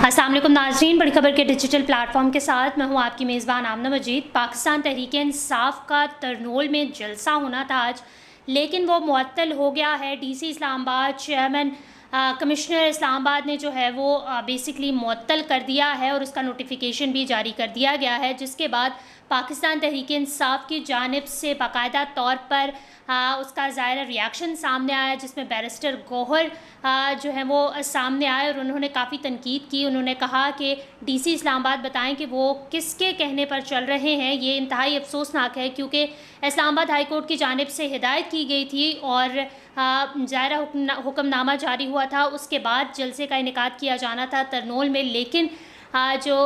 अस्सलाम वालेकुम नाज़रीन, बड़ी खबर के डिजिटल प्लेटफॉर्म के साथ मैं हूं आपकी मेज़बान आमना मजीद। पाकिस्तान तहरीक-ए-इंसाफ का तरनोल में जलसा होना था आज, लेकिन वो मुअत्तल हो गया है। DC Islamabad chairman commissioner Islamabad ने जो है वो बेसिकली मुअत्तल कर दिया है और उसका नोटिफिकेशन भी जारी कर दिया गया है, जिसके बाद पाकिस्तान तहरीक-ए-इंसाफ की जानिब से बाकायदा तौर पर उसका ज़ाहिर रिएक्शन सामने आया, जिसमें बैरिस्टर गौहर जो है वो सामने आए और उन्होंने काफ़ी तनकीद की। उन्होंने कहा कि डीसी इस्लामाबाद बताएं कि वो किसके कहने पर चल रहे हैं। ये इंतहाई अफसोसनाक है, क्योंकि इस्लामाबाद हाई कोर्ट की जानिब से हिदायत की गई थी और ज़ाहिर हुक्मनामा जारी हुआ था, उसके बाद जलसे का इनेकाद किया जाना था तरनोल में। लेकिन जो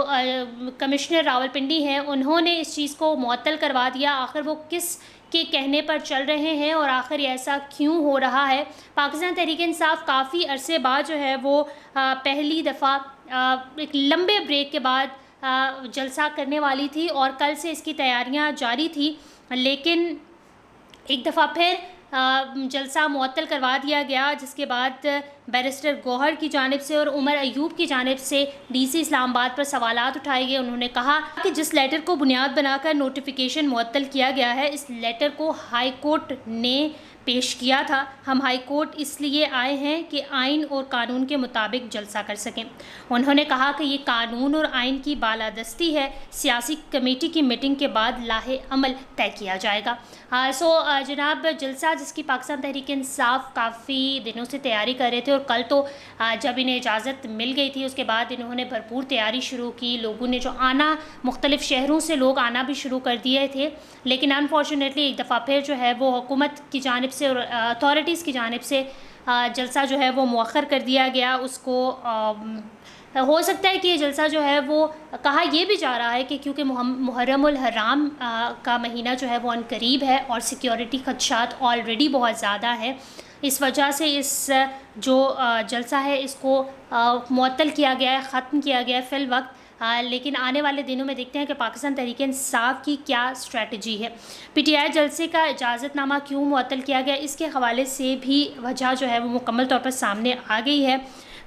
कमिश्नर रावलपिंडी हैं, उन्होंने इस चीज़ को मुअत्तल करवा दिया। आखिर वो किस के कहने पर चल रहे हैं और आखिर ऐसा क्यों हो रहा है। पाकिस्तान तहरीक-ए-इंसाफ काफ़ी अरसे बाद जो है वो पहली दफ़ा एक लंबे ब्रेक के बाद जलसा करने वाली थी और कल से इसकी तैयारियां जारी थी, लेकिन एक दफ़ा फिर जलसा मुअत्तल करवा दिया गया, जिसके बाद बैरिस्टर गौहर की जानिब से और उमर अयूब की जानिब से डीसी इस्लामाबाद पर सवालात उठाए गए। उन्होंने कहा कि जिस लेटर को बुनियाद बनाकर नोटिफिकेशन मुअत्तल किया गया है, इस लेटर को हाई कोर्ट ने पेश किया था। हम हाई कोर्ट इसलिए आए हैं कि आइन और कानून के मुताबिक जलसा कर सकें। उन्होंने कहा कि ये कानून और आइन की बालादस्ती है। सियासी कमेटी की मीटिंग के बाद लाहे अमल तय किया जाएगा। जनाब, जलसा जिसकी पाकिस्तान तहरीक-ए-इंसाफ काफ़ी दिनों से तैयारी कर रहे थे और कल तो जब इन्हें इजाज़त मिल गई थी, उसके बाद इन्होंने भरपूर तैयारी शुरू की। लोगों ने जो आना, मुख्तलिफ़ शहरों से लोग आना भी शुरू कर दिए थे, लेकिन अनफॉर्चुनेटली एक दफ़ा फिर जो है वो हुकूमत की जानिब से और अथॉरिटीज़ की जानिब से जलसा जो है वो मुअख्खर कर दिया गया। उसको हो सकता है कि ये जलसा जो है वो, कहा यह भी जा रहा है कि क्योंकि मुहर्रमुल हराम का महीना जो है वो अनकरीब है और सिक्योरिटी खदशात ऑलरेडी बहुत ज़्यादा है, इस वजह से इस जो जलसा है इसको मुअत्तल किया गया है, ख़त्म किया गया है फ़िल वक्त। लेकिन आने वाले दिनों में देखते हैं कि पाकिस्तान तहरीक-ए-इंसाफ की क्या स्ट्रेटजी है। पीटीआई जलसे का इजाज़तनामा क्यों मुअत्तल किया गया, इसके हवाले से भी वजह जो है वो मुकम्मल तौर पर सामने आ गई है।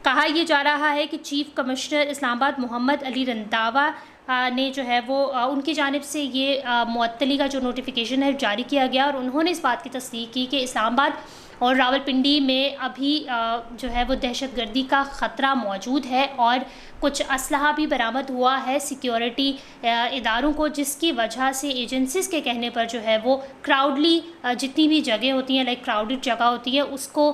कहा यह जा रहा है कि चीफ़ कमिश्नर इस्लामाबाद मोहम्मद अली रंधावा ने जो है वो उनकी जानिब से ये मुअत्तली का जो नोटिफिकेशन है जारी किया गया और उन्होंने इस बात की तस्दीक की कि इस्लामाबाद और रावलपिंडी में अभी जो है वो दहशतगर्दी का ख़तरा मौजूद है और कुछ असलहा भी बरामद हुआ है सिक्योरिटी इदारों को, जिसकी वजह से एजेंसीज़ के कहने पर जो है वो क्राउडली जितनी भी जगह होती हैं, लाइक क्राउडेड जगह होती है, उसको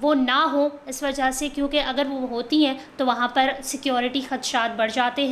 वो ना हो, इस वजह से, क्योंकि अगर वो होती हैं तो वहाँ पर सिक्योरिटी खदशात बढ़ जाते हैं।